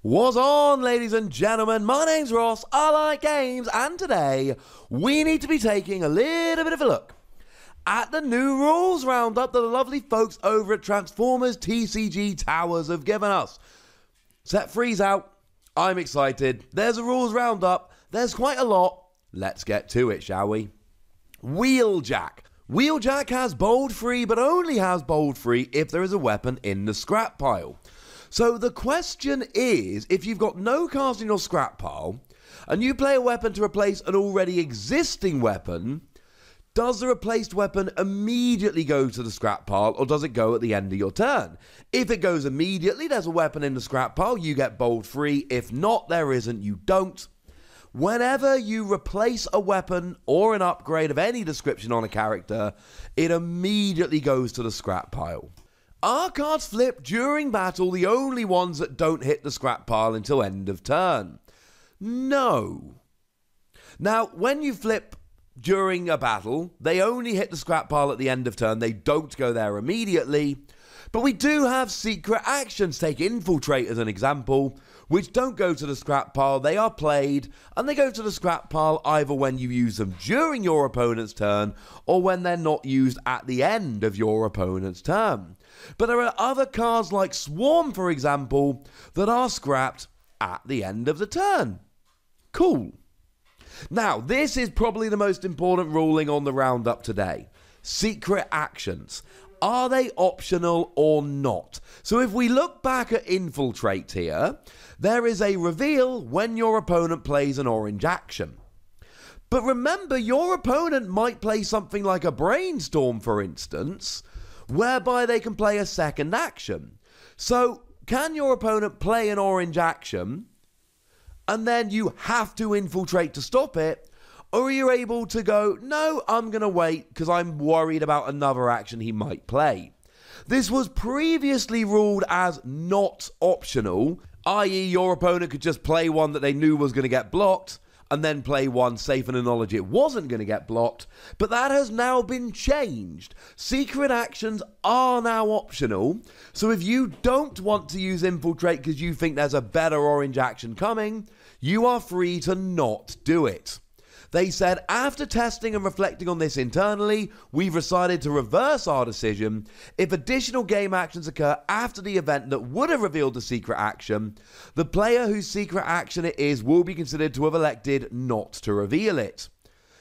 What's on, ladies and gentlemen? My name's Ross, I like games, and today we need to be taking a little bit of a look at the new rules roundup that the lovely folks over at Transformers TCG Towers have given us. Set freeze out. I'm excited. There's a rules roundup. There's quite a lot. Let's get to it, shall we? Wheeljack. Wheeljack has bold free, but only has bold free if there is a weapon in the scrap pile. So the question is, if you've got no cards in your scrap pile, and you play a weapon to replace an already existing weapon, does the replaced weapon immediately go to the scrap pile, or does it go at the end of your turn? If it goes immediately, there's a weapon in the scrap pile, you get bold free. If not, there isn't, you don't. Whenever you replace a weapon or an upgrade of any description on a character, it immediately goes to the scrap pile. Are cards flipped during battle the only ones that don't hit the scrap pile until end of turn? No. Now, when you flip during a battle, they only hit the scrap pile at the end of turn. They don't go there immediately. But we do have secret actions. Take Infiltrate as an example, which don't go to the scrap pile. They are played, and they go to the scrap pile either when you use them during your opponent's turn or when they're not used at the end of your opponent's turn. But there are other cards like Swarm, for example, that are scrapped at the end of the turn. Cool. Now, this is probably the most important ruling on the roundup today. Secret actions. Are they optional or not? So if we look back at Infiltrate here, there is a reveal when your opponent plays an orange action. But remember, your opponent might play something like a Brainstorm, for instance, whereby they can play a second action. So can your opponent play an orange action and then you have to infiltrate to stop it? Or are you able to go, no, I'm going to wait because I'm worried about another action he might play? This was previously ruled as not optional, i.e. your opponent could just play one that they knew was going to get blocked and then play one safe in the knowledge it wasn't going to get blocked, but that has now been changed. Secret actions are now optional, so if you don't want to use Infiltrate because you think there's a better orange action coming, you are free to not do it. They said, after testing and reflecting on this internally, we've decided to reverse our decision. If additional game actions occur after the event that would have revealed the secret action, the player whose secret action it is will be considered to have elected not to reveal it.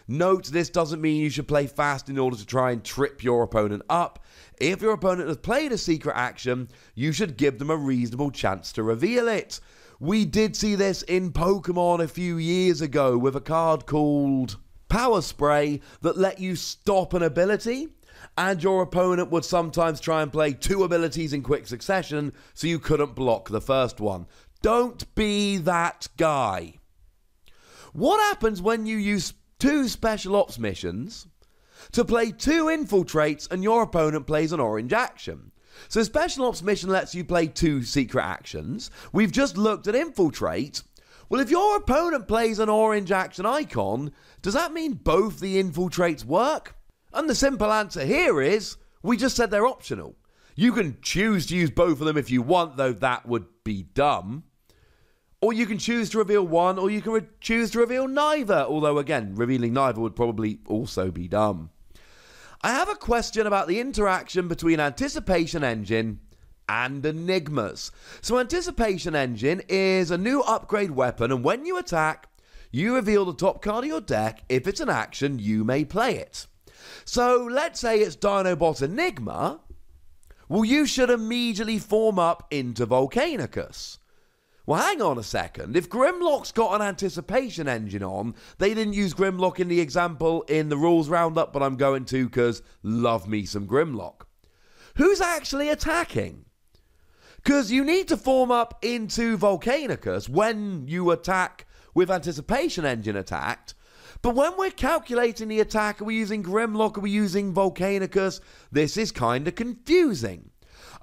Note, this doesn't mean you should play fast in order to try and trip your opponent up. If your opponent has played a secret action, you should give them a reasonable chance to reveal it. We did see this in Pokemon a few years ago with a card called Power Spray that let you stop an ability, and your opponent would sometimes try and play two abilities in quick succession so you couldn't block the first one. Don't be that guy. What happens when you use two special ops missions to play two infiltrates and your opponent plays an orange action? So Special Ops Mission lets you play two secret actions. We've just looked at Infiltrate. Well, if your opponent plays an orange action icon, does that mean both the infiltrates work? And the simple answer here is, we just said they're optional. You can choose to use both of them if you want, though that would be dumb. Or you can choose to reveal one, or you can choose to reveal neither. Although, again, revealing neither would probably also be dumb. I have a question about the interaction between Anticipation Engine and ENIGMAS. So Anticipation Engine is a new upgrade weapon, and when you attack, you reveal the top card of your deck. If it's an action, you may play it. So let's say it's DINOBOT ENIGMA. Well, you should immediately form up into VOLCANICUS. Well, hang on a second. If Grimlock's got an Anticipation Engine on, they didn't use Grimlock in the example in the rules roundup, but I'm going to because love me some Grimlock. Who's actually attacking? Because you need to form up into VOLCANICUS when you attack with Anticipation Engine attacked, but when we're calculating the attack, are we using Grimlock, are we using VOLCANICUS? This is kind of confusing.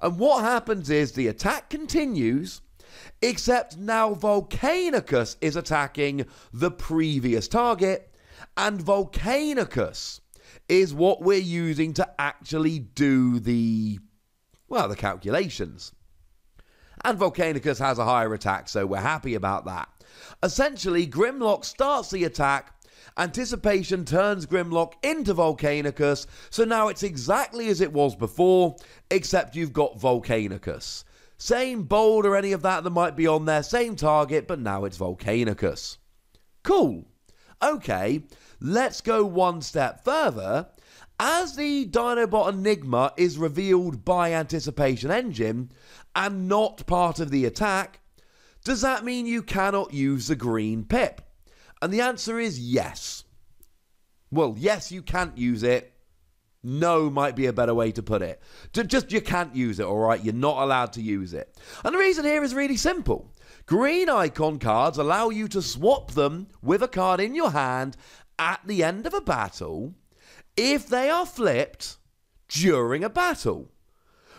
And what happens is the attack continues, except now VOLCANICUS is attacking the previous target, and VOLCANICUS is what we're using to actually do the calculations. and Volcanicus has a higher attack, so we're happy about that. Essentially, Grimlock starts the attack, Anticipation turns Grimlock into Volcanicus, so now it's exactly as it was before, except you've got Volcanicus. Same bold or any of that might be on there, same target, but now it's Volcanicus. Cool. Okay, let's go one step further. As the Dinobot Enigma is revealed by Anticipation Engine, and not part of the attack, does that mean you cannot use the green pip? And the answer is yes. Well, yes, you can't use it. No might be a better way to put it. Just you can't use it, alright? You're not allowed to use it. And the reason here is really simple. Green icon cards allow you to swap them with a card in your hand at the end of a battle if they are flipped during a battle.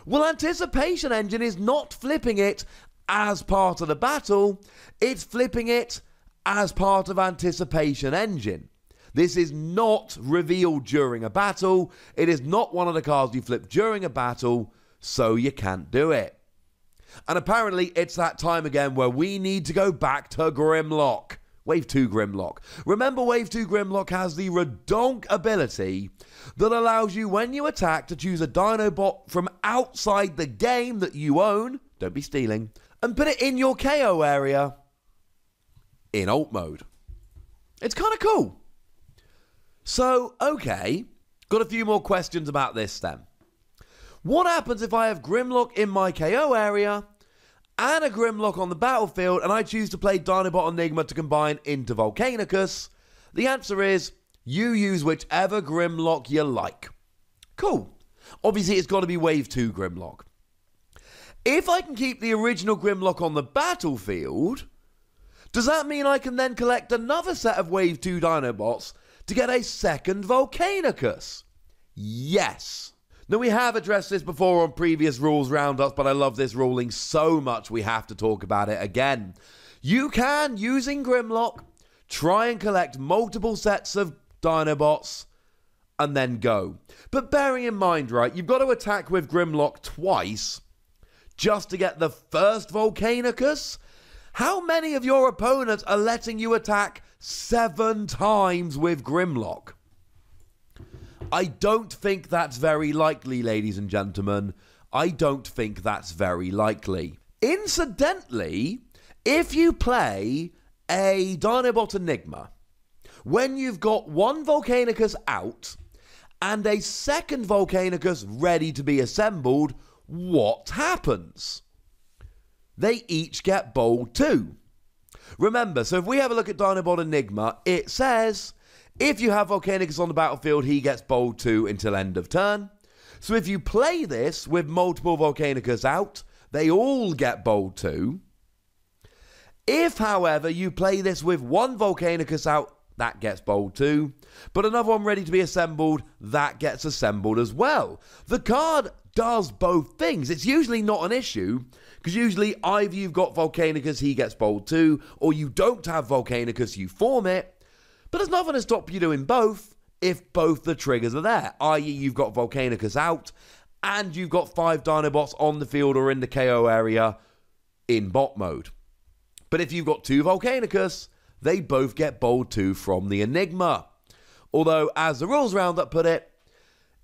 Well, Anticipation Engine is not flipping it as part of the battle, it's flipping it as part of Anticipation Engine. This is not revealed during a battle, it is not one of the cards you flip during a battle, so you can't do it. And apparently it's that time again where we need to go back to Grimlock. Wave 2 Grimlock. Remember, Wave 2 Grimlock has the redonk ability that allows you, when you attack, to choose a Dinobot from outside the game that you own, don't be stealing, and put it in your KO area in alt mode. It's kind of cool. So, okay, got a few more questions about this then. What happens if I have Grimlock in my KO area and a Grimlock on the battlefield and I choose to play Dinobot Enigma to combine into Volcanicus? The answer is you use whichever Grimlock you like. Cool. Obviously, it's got to be Wave 2 Grimlock. If I can keep the original Grimlock on the battlefield, does that mean I can then collect another set of Wave 2 Dinobots to get a second Volcanicus? Yes. Now, we have addressed this before on previous rules roundups, but I love this ruling so much we have to talk about it again. You can, using Grimlock, try and collect multiple sets of Dinobots and then go. But bearing in mind, right, you've got to attack with Grimlock twice just to get the first Volcanicus. How many of your opponents are letting you attack 7 times with Grimlock? I don't think that's very likely, ladies and gentlemen. I don't think that's very likely. Incidentally, if you play a Dinobot Enigma, when you've got one Volcanicus out and a second Volcanicus ready to be assembled, what happens? They each get bold 2. Remember, so if we have a look at Dinobot Enigma, it says, if you have Volcanicus on the battlefield, he gets bold 2 until end of turn. So if you play this with multiple Volcanicus out, they all get bold 2. If, however, you play this with one Volcanicus out, that gets bold 2. But another one ready to be assembled, that gets assembled as well. The card does both things. It's usually not an issue, because usually either you've got Volcanicus, he gets bold 2, or you don't have Volcanicus, you form it. But there's nothing to stop you doing both if both the triggers are there, i.e. you've got Volcanicus out and you've got 5 Dinobots on the field or in the KO area in bot mode. But if you've got 2 Volcanicus, they both get bold 2 from the Enigma. Although, as the rules roundup put it,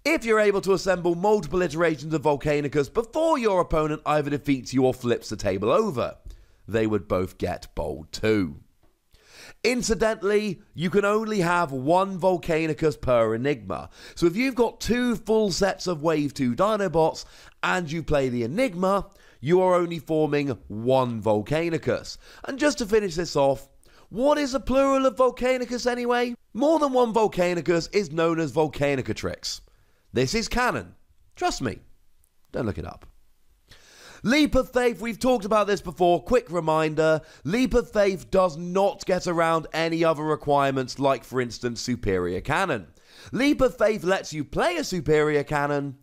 if you're able to assemble multiple iterations of Volcanicus before your opponent either defeats you or flips the table over, they would both get bold 2. Incidentally, you can only have 1 Volcanicus per Enigma. So if you've got 2 full sets of Wave 2 Dinobots and you play the Enigma, you are only forming 1 Volcanicus. And just to finish this off, what is a plural of Volcanicus anyway? More than 1 Volcanicus is known as Volcanicatrix. This is canon. Trust me. Don't look it up. Leap of Faith, we've talked about this before. Quick reminder, Leap of Faith does not get around any other requirements like, for instance, Superior Cannon. Leap of Faith lets you play a Superior Cannon,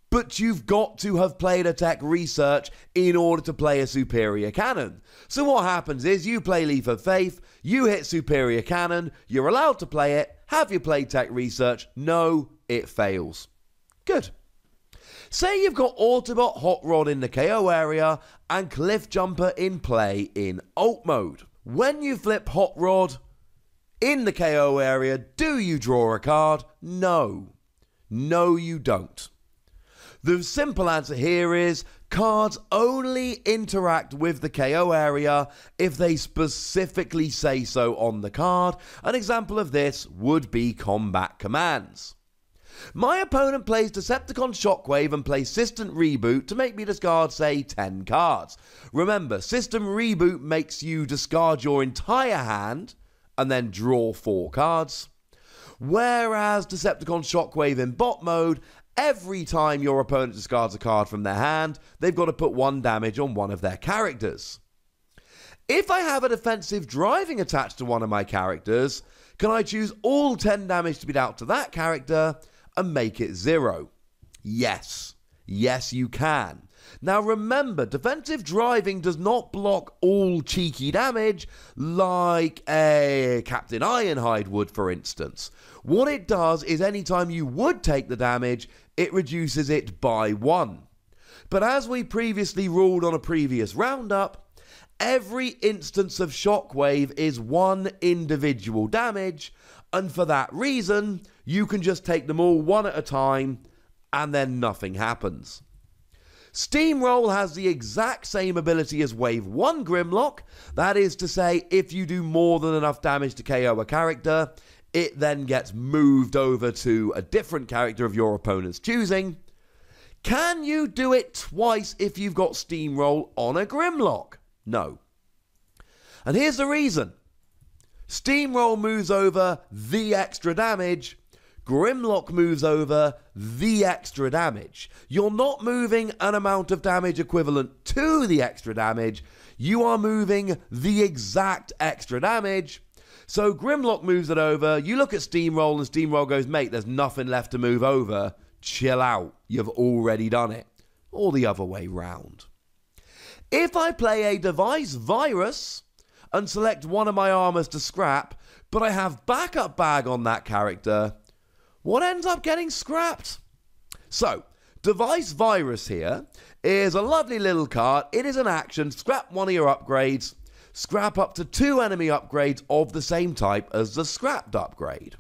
but you've got to have played a tech research in order to play a Superior Cannon. So what happens is you play Leap of Faith, you hit Superior Cannon, you're allowed to play it. Have you played tech research? No, it fails. Good. Say you've got Autobot Hot Rod in the KO area and CLIFFJUMPER in play in alt mode. When you flip Hot Rod in the KO area, do you draw a card? No. No, you don't. The simple answer here is cards only interact with the KO area if they specifically say so on the card. An example of this would be combat commands. My opponent plays Decepticon Shockwave and plays System Reboot to make me discard, say, 10 cards. Remember, System Reboot makes you discard your entire hand and then draw 4 cards. Whereas Decepticon Shockwave in bot mode, every time your opponent discards a card from their hand, they've got to put 1 damage on one of their characters. If I have a defensive driving attached to one of my characters, can I choose all 10 damage to be dealt to that character and make it 0? Yes. Yes, you can. Now remember, defensive driving does not block all cheeky damage like a Captain Ironhide would, for instance. What it does is anytime you would take the damage, it reduces it by 1. But as we previously ruled on a previous roundup, every instance of Shockwave is 1 individual damage, and for that reason, you can just take them all 1 at a time, and then nothing happens. Steamroll has the exact same ability as Wave 1 Grimlock, that is to say, if you do more than enough damage to KO a character, it then gets moved over to a different character of your opponent's choosing. Can you do it twice if you've got Steamroll on a Grimlock? No. And here's the reason. Steamroll moves over the extra damage. Grimlock moves over the extra damage. You're not moving an amount of damage equivalent to the extra damage. You are moving the exact extra damage. So Grimlock moves it over. You look at Steamroll and Steamroll goes, mate, there's nothing left to move over. Chill out. You've already done it. Or the other way round. If I play a device virus and select one of my armors to scrap, but I have backup bag on that character, what ends up getting scrapped? So, device virus here is a lovely little card. It is an action. Scrap one of your upgrades. Scrap up to 2 enemy upgrades of the same type as the scrapped upgrade.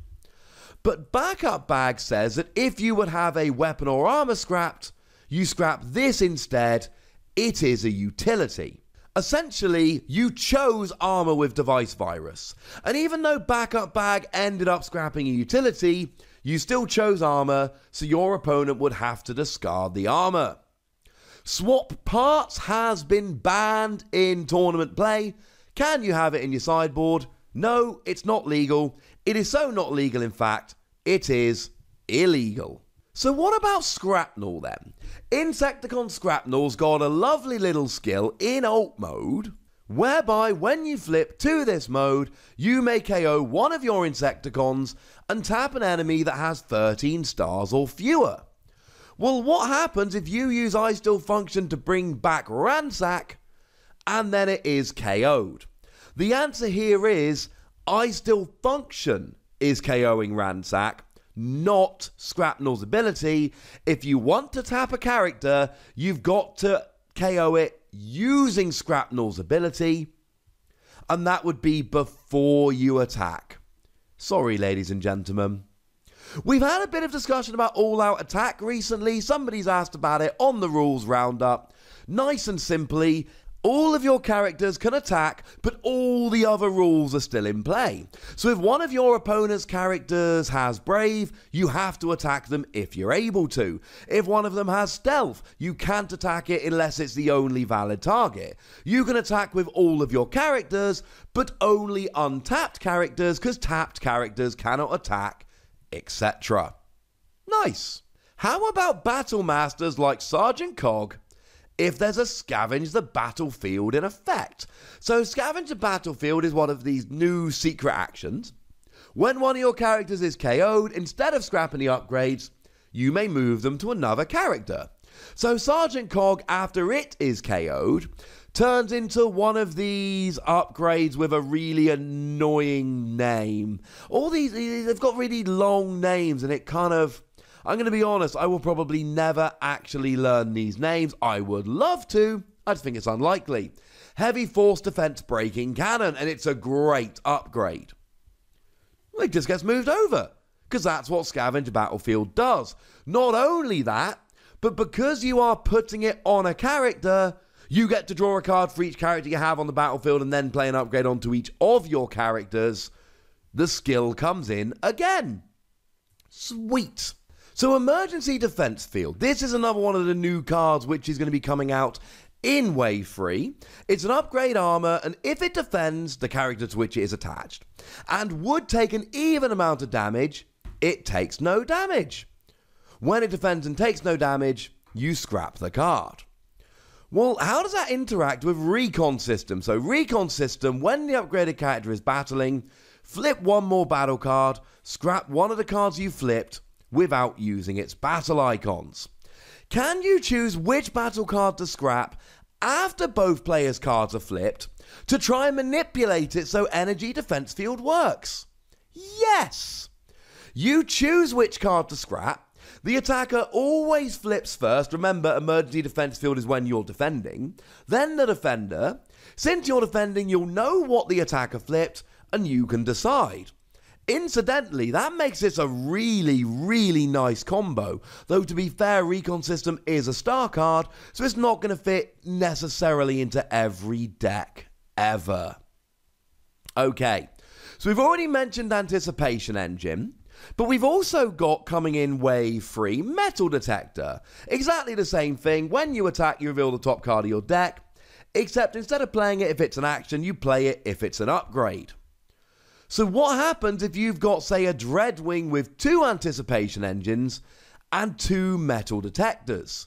But backup bag says that if you would have a weapon or armor scrapped, you scrap this instead. It is a utility. Essentially, you chose armor with device virus. And even though backup bag ended up scrapping a utility, you still chose armor, so your opponent would have to discard the armor. Swap parts has been banned in tournament play. Can you have it in your sideboard? No, it's not legal. It is so not legal, in fact, it is illegal. So what about Skrapnel then? Insecticon Skrapnel's got a lovely little skill in alt mode, whereby when you flip to this mode, you may KO one of your Insecticons and tap an enemy that has 13 stars or fewer. Well, what happens if you use I Still Function to bring back Ransack, and then it is KO'd? The answer here is I Still Function is KOing Ransack, not Skrapnel's ability. If you want to tap a character, you've got to KO it using Skrapnel's ability, and that would be before you attack. Sorry, ladies and gentlemen. We've had a bit of discussion about all-out attack recently. Somebody's asked about it on the rules roundup. Nice and simply, all of your characters can attack, but all the other rules are still in play. So if one of your opponent's characters has Brave, you have to attack them if you're able to. If one of them has Stealth, you can't attack it unless it's the only valid target. You can attack with all of your characters, but only untapped characters, because tapped characters cannot attack, etc. Nice. How about Battle Masters like Sergeant Cog if there's a Scavenge the Battlefield in effect? So Scavenge the Battlefield is one of these new secret actions. When one of your characters is KO'd, instead of scrapping the upgrades, you may move them to another character. So Sergeant Cog, after it is KO'd, turns into one of these upgrades with a really annoying name. All these, they've got really long names, and it kind of, I'm going to be honest, I will probably never actually learn these names. I would love to. I just think it's unlikely. Heavy Force Defense Breaking Cannon, and it's a great upgrade. Well, it just gets moved over, because that's what Scavenge Battlefield does. Not only that, but because you are putting it on a character, you get to draw a card for each character you have on the battlefield and then play an upgrade onto each of your characters. The skill comes in again. Sweet. So Emergency Defense Field. This is another one of the new cards which is going to be coming out in Wave 3. It's an upgrade armor, and if it defends the character to which it is attached and would take an even amount of damage, it takes no damage. When it defends and takes no damage, you scrap the card. Well, how does that interact with Recon System? So Recon System, when the upgraded character is battling, flip one more battle card, scrap one of the cards you flipped without using its battle icons. Can you choose which battle card to scrap after both players' cards are flipped to try and manipulate it so Energy Defense Field works? Yes! You choose which card to scrap. The attacker always flips first. Remember, Emergency Defense Field is when you're defending. Then the defender. Since you're defending, you'll know what the attacker flipped, and you can decide. Incidentally, that makes this a really, really nice combo. Though, to be fair, Recon System is a star card, so it's not going to fit necessarily into every deck, ever. Okay, so we've already mentioned Anticipation Engine. But we've also got, coming in Wave 3, Metal Detector. Exactly the same thing. When you attack, you reveal the top card of your deck. Except instead of playing it if it's an action, you play it if it's an upgrade. So what happens if you've got, say, a Dreadwing with 2 Anticipation Engines and 2 Metal Detectors?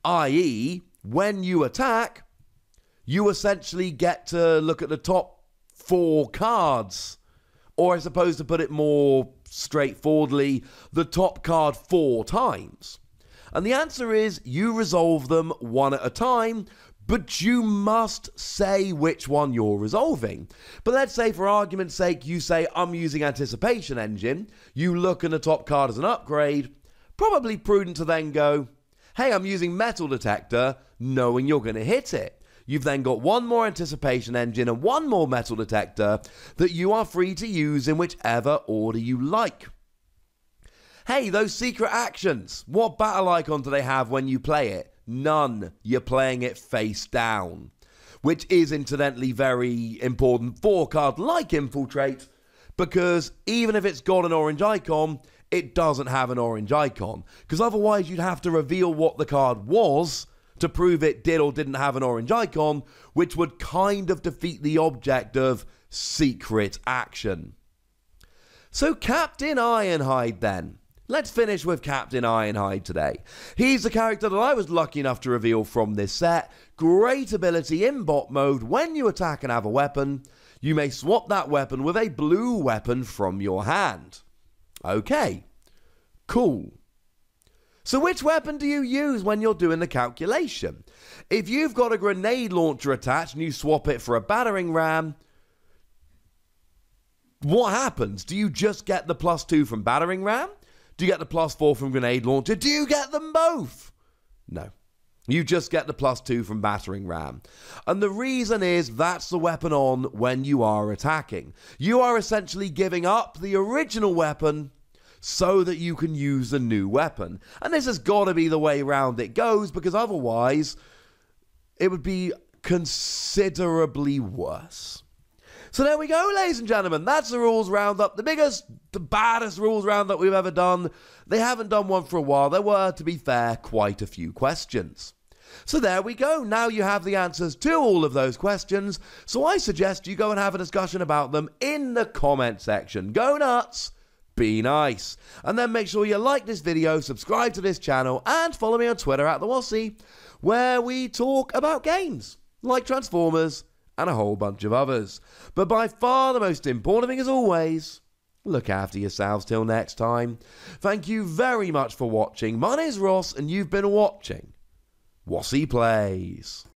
I.e., when you attack, you essentially get to look at the top 4 cards. Or I suppose, to put it more straightforwardly, the top card 4 times. And the answer is you resolve them one at a time, but you must say which one you're resolving. But let's say, for argument's sake, you say, I'm using Anticipation Engine. You look at the top card as an upgrade. Probably prudent to then go, hey, I'm using Metal Detector, knowing you're going to hit it. You've then got one more Anticipation Engine and one more Metal Detector that you are free to use in whichever order you like. Hey, those secret actions. What battle icon do they have when you play it? None. You're playing it face down. Which is incidentally very important for a card like Infiltrate, because even if it's got an orange icon, it doesn't have an orange icon. Because otherwise you'd have to reveal what the card was to prove it did or didn't have an orange icon, which would kind of defeat the object of secret action. So Captain Ironhide then. Let's finish with Captain Ironhide today. He's the character that I was lucky enough to reveal from this set. Great ability in bot mode. When you attack and have a weapon, you may swap that weapon with a blue weapon from your hand. Okay, cool. So which weapon do you use when you're doing the calculation? If you've got a grenade launcher attached and you swap it for a battering ram, what happens? Do you just get the +2 from battering ram? Do you get the +4 from grenade launcher? Do you get them both? No. You just get the +2 from battering ram. And the reason is that's the weapon on when you are attacking. You are essentially giving up the original weapon so that you can use a new weapon. And this has got to be the way round it goes, because otherwise it would be considerably worse. So there we go, ladies and gentlemen. That's the rules roundup. The biggest, the baddest rules roundup we've ever done. They haven't done one for a while. There were, to be fair, quite a few questions. So there we go. Now you have the answers to all of those questions. So I suggest you go and have a discussion about them in the comment section. Go nuts. Be nice. And then make sure you like this video, subscribe to this channel, and follow me on Twitter at the Wossy, where we talk about games like Transformers and a whole bunch of others. But by far the most important thing, as always, look after yourselves till next time. Thank you very much for watching. My name's Ross, and you've been watching Wossy Plays.